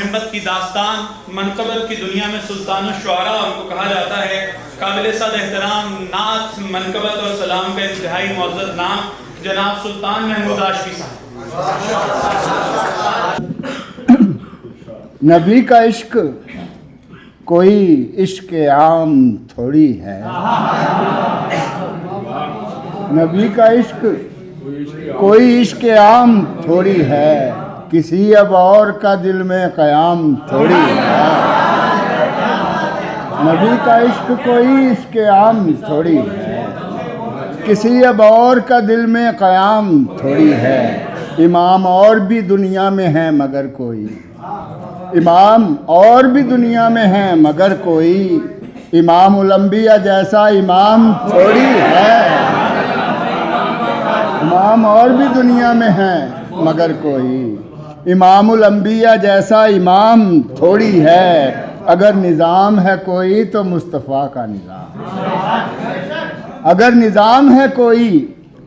हिम्मत की दास्तान, मनकबत की दुनिया में सुल्तान शुआरा उनको कहा जाता है। काबिल सद एहतराम नात, मनकबत और सलाम का इंतहाई मुअज़्ज़ज़ नाम जनाब सुल्तान महमूद आशफी साहब। नबी का इश्क कोई इश्क आम थोड़ी है। नबी का इश्क कोई इश्क आम थोड़ी है, किसी अब और का दिल में क़याम थोड़ी है। नबी का इश्क कोई इश्क आम थोड़ी है, किसी अब और का दिल में क़याम थोड़ी है। इमाम और भी दुनिया में है मगर कोई, इमाम और भी दुनिया में है मगर कोई, इमामुल अंबिया जैसा इमाम थोड़ी है। इमाम और भी दुनिया में है मगर कोई, इमामुल अंबिया जैसा इमाम थोड़ी है। अगर निज़ाम है कोई तो मुस्तफ़ा का निज़ाम, अगर निज़ाम है कोई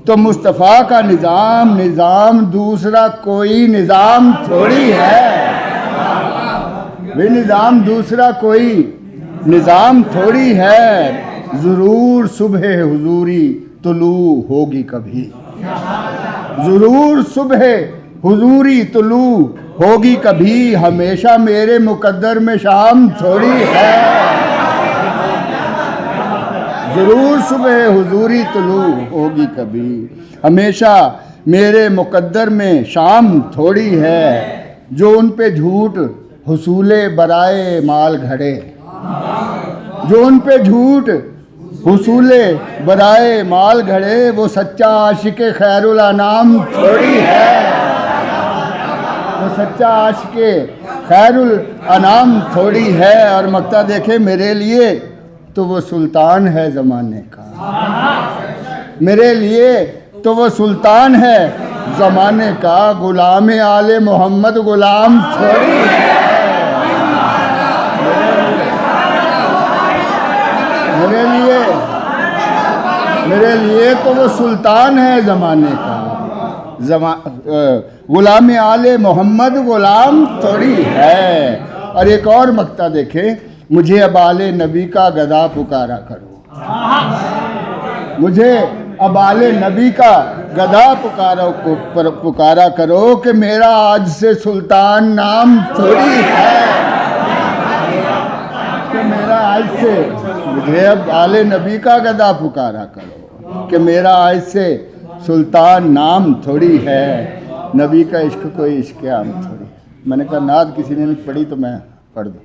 तो मुस्तफ़ा का निज़ाम, निज़ाम दूसरा कोई निज़ाम थोड़ी है। वे निज़ाम दूसरा कोई निज़ाम थोड़ी है। ज़रूर सुबह हुजूरी तुलू होगी कभी, ज़रूर सुबह हुजूरी तुलू होगी कभी, हमेशा मेरे मुकद्दर में शाम थोड़ी है। ज़रूर सुबह हुजूरी तुलू होगी कभी, हमेशा मेरे मुकद्दर में शाम थोड़ी है। जो उन पे झूठ हुसूले बराए माल घड़े, जो उन पे झूठ हुसूले बराए माल घड़े, वो सच्चा आशिक़े खैरुल अनाम थोड़ी है। वो सच्चा आशिक़े खैरुल अनाम थोड़ी है। और मक्ता देखे मेरे लिए तो वो सुल्तान है ज़माने का, मेरे लिए तो वो सुल्तान है ज़माने का। गुलाम आले मोहम्मद गुलाम थोड़ी है। मेरे लिए तो वो सुल्तान है ज़माने का। गुलाम आले मोहम्मद गुलाम थोड़ी है। और एक और मक्ता देखें, मुझे अब आले नबी का गदा पुकारा करो, मुझे अब आले नबी का गदा पुकारा करो कि मेरा आज से सुल्तान नाम थोड़ी है। कि मेरा आज से, मुझे अब आले नबी का गदा पुकारा करो कि मेरा आज से सुल्तान नाम थोड़ी है। नबी का इश्क कोई इश्क आम थोड़ी। मैंने कहा नात किसी ने नहीं पढ़ी तो मैं पढ़ दूँ।